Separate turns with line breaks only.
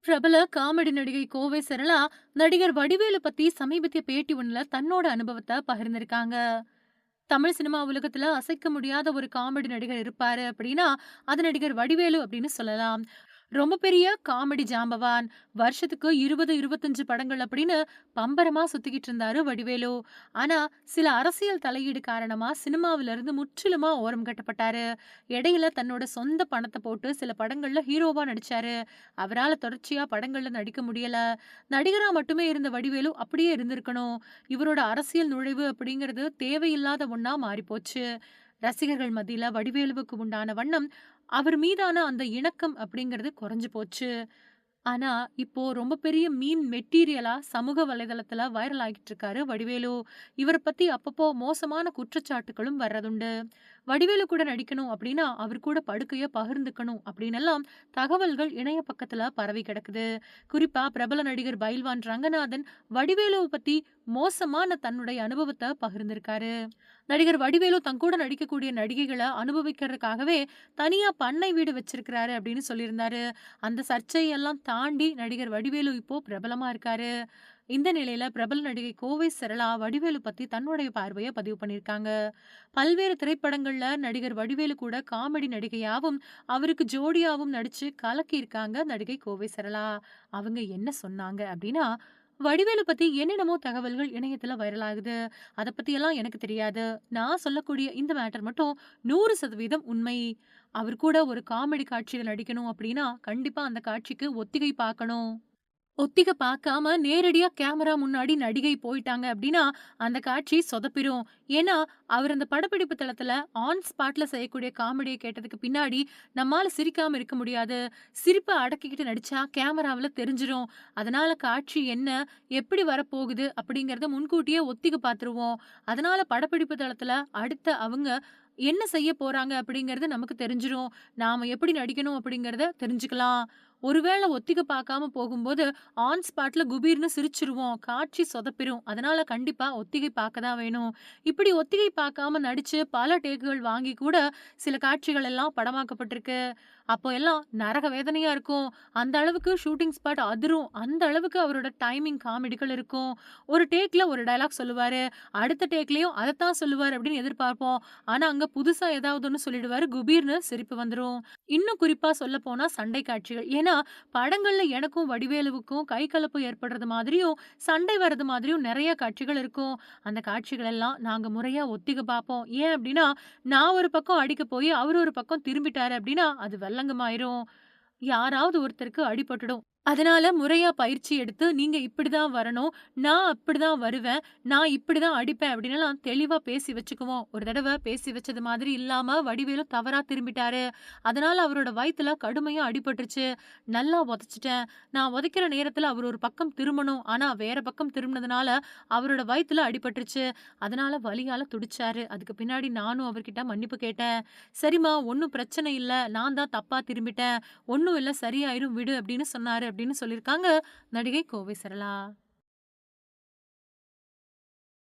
பிரபல காமெடி நடிகை கோவை சரளா நடிகர் வடிவேலு பத்தி சமீபத்திய பேட்டி ஒண்ணுல தன்னோட அனுபவத்தை பகிர்ந்திருக்காங்க. தமிழ் சினிமா உலகத்துல அசைக்க முடியாத ஒரு காமெடி நடிகர் இருப்பாரு அப்படின்னா அது நடிகர் வடிவேலு அப்படின்னு சொல்லலாம். ரொம்ப பெரிய காமெடி ஜாம்பவான். வருஷத்துக்கு 20, 25 படங்கள் அப்படின்னு பம்பரமா சுத்திக்கிட்டு இருந்தாரு வடிவேலு. ஆனா சில அரசியல் தலையீடு காரணமா சினிமாவில இருந்து முற்றிலுமா ஓரம் கட்டப்பட்டாரு. இடையில தன்னோட சொந்த பணத்தை போட்டு சில படங்கள்ல ஹீரோவா நடிச்சாரு. அவரால தொடர்ச்சியா படங்கள்ல நடிக்க முடியல. நடிகரா மட்டுமே இருந்த வடிவேலு அப்படியே இருந்திருக்கணும். இவரோட அரசியல் நுழைவு அப்படிங்கிறது தேவையில்லாத ஒண்ணா மாறிப்போச்சு. ரசிகர்கள் மத்தியில வடிவேலுவுக்கு உண்டான வண்ணம், அவர் மீதான அந்த இணக்கம் அப்படிங்கிறது குறைஞ்சு போச்சு. ஆனா, இப்போ ரொம்ப பெரிய மீம் மெட்டீரியலா சமூக வலைதளத்துல வைரல் ஆகிட்டு இருக்காரு வடிவேலு. இவர பத்தி அப்பப்போ மோசமான குற்றச்சாட்டுகளும் வர்றதுண்டு. வடிவேலு கூட நடிக்கணும் அப்படின்னா, அவர் கூட படுக்கைய பகிர்ந்துக்கணும் அப்படின்னெல்லாம் தகவல்கள் இணைய பக்கத்துல பரவி கிடக்குது. குறிப்பா பிரபல நடிகர் பைல்வான் ரங்கநாதன் வடிவேலுவ பத்தி மோசமான தன்னுடைய அனுபவத்த பகிர்ந்திருக்காரு. நடிகர் வடிவேலு தன் கூட நடிக்கக்கூடிய நடிகைகள அனுபவிக்கிறதுக்காகவே தனியா பண்ணை வீடு வச்சிருக்கிறாரு அப்படின்னு சொல்லியிருந்தாரு. அந்த சர்ச்சையெல்லாம் தாண்டி நடிகர் வடிவேலு இப்போ பிரபலமா இருக்காரு. இந்த நிலையில பிரபல நடிகை கோவை சரளா வடிவேலு பத்தி தன்னுடைய பார்வைய பதிவு பண்ணியிருக்காங்க. பல்வேறு திரைப்படங்கள்ல நடிகர் வடிவேலு கூட காமெடி நடிகையாவும், அவருக்கு ஜோடியாவும் நடிச்சு கலக்கியிருக்காங்க நடிகை கோவை சரளா. அவங்க என்ன சொன்னாங்க அப்படின்னா, "வடிவேலு பத்தி என்னென்னமோ தகவல்கள் இணையத்துல வைரல் ஆகுது. அத பத்தியெல்லாம் எனக்கு தெரியாது. நான் சொல்லக்கூடிய இந்த மேட்டர் மட்டும் 100% உண்மை. அவர் கூட ஒரு காமெடி காட்சியில நடிக்கணும் அப்படின்னா, கண்டிப்பா அந்த காட்சிக்கு ஒத்திகை பார்க்கணும். ஒத்திக பார்க்காம நேரடியா கேமரா முன்னாடி நடிகை போயிட்டாங்க அப்படின்னா, அந்த காட்சி சொதப்பிரும். ஏன்னா, அவர் அந்த படப்பிடிப்பு தளத்துல ஆன் ஸ்பாட்ல செய்யக்கூடிய காமெடிய கேட்டதுக்கு பின்னாடி, நம்மால சிரிக்காம இருக்க முடியாது. சிரிப்ப அடக்கிக்கிட்டு நடிச்சா கேமராவுல தெரிஞ்சிரும். அதனால காட்சி என்ன, எப்படி வரப்போகுது அப்படிங்கிறத முன்கூட்டியே ஒத்திக பார்த்துருவோம். அதனால படப்பிடிப்பு தளத்துல அடுத்த அவங்க என்ன செய்ய போறாங்க அப்படிங்கிறது நமக்கு தெரிஞ்சிரும். நாம எப்படி நடிக்கணும் அப்படிங்கிறத தெரிஞ்சுக்கலாம். ஒருவேள ஒத்திக பார்க்காம போகும்போது, ஆன் ஸ்பாட்ல குபீர்னு சிரிச்சுருவோம். காட்சி சொதப்பிரும். அதனால கண்டிப்பா ஒத்திகை பார்க்க தான் வேணும். இப்படி ஒத்திகை பார்க்காம நடிச்சு பல டேக்குகள் வாங்கி கூட சில காட்சிகள் எல்லாம் படமாக்கப்பட்டிருக்கு. அப்போ எல்லாம் நரக வேதனையா இருக்கும். அந்த அளவுக்கு ஷூட்டிங் ஸ்பாட் அதிரும். அந்த அளவுக்கு அவரோட டைமிங் காமெடிகள் இருக்கும். ஒரு டேக்ல ஒரு டயலாக் சொல்லுவாரு. அடுத்த டேக்லயும் அதத்தான் சொல்லுவாரு அப்படின்னு எதிர்பார்ப்போம். ஆனா அங்க புதுசா ஏதாவது ஒண்ணு சொல்லிடுவாரு. குபீர்னு சிரிப்பு வந்துரும். இன்னும் குறிப்பா சொல்லப்போனா சண்டை காட்சிகள். ஏன்னா, படங்கள்ல எனக்கும் வடிவேலுவுக்கும் கை கலப்பு ஏற்படுறது மாதிரியும், சண்டை வர்றது மாதிரியும் நெறைய காட்சிகள் இருக்கும். அந்த காட்சிகள் எல்லாம் நாங்க முறையா ஒத்திக பார்ப்போம். ஏன் அப்டின்னா, நான் ஒரு பக்கம் அடிக்க போயி, அவரு ஒரு பக்கம் திரும்பிட்டாரு அப்டின்னா, அது வெல்லங்கமாயிரும். யாராவது ஒருத்தருக்கு அடிபட்டுடும். அதனால முறையா பயிற்சி எடுத்து, நீங்க இப்படிதான் வரணும். நான் அப்படிதான் வருவேன். நான் இப்படிதான் அடிப்பேன் அப்படின்னுலாம் தெளிவா பேசி வச்சுக்குவோம். ஒரு தடவ பேசி வச்சது மாதிரி இல்லாம வடிவேலு தவறா திரும்பிட்டாரு. அதனால அவரோட வயித்துல கடுமையா அடிபட்டுருச்சு. நல்லா உதைச்சுட்டேன். நான் உதைக்கிற நேரத்துல அவர் ஒரு பக்கம் திரும்பணும். ஆனா வேற பக்கம் திரும்பினதுனால அவரோட வயித்துல அடிபட்டுருச்சு. அதனால வலியால துடிச்சாரு. அதுக்கு பின்னாடி நானும் அவர்கிட்ட மன்னிப்பு கேட்டேன். சரிம்மா ஒண்ணும் பிரச்சனை இல்ல. நான் தான் தப்பா திரும்பிட்டேன். ஒண்ணும் இல்ல சரியாயிரும் விடு அப்படின்னு சொன்னாரு அப்படின்னு சொல்லியிருக்காங்க நடிகை கோவை சரளா.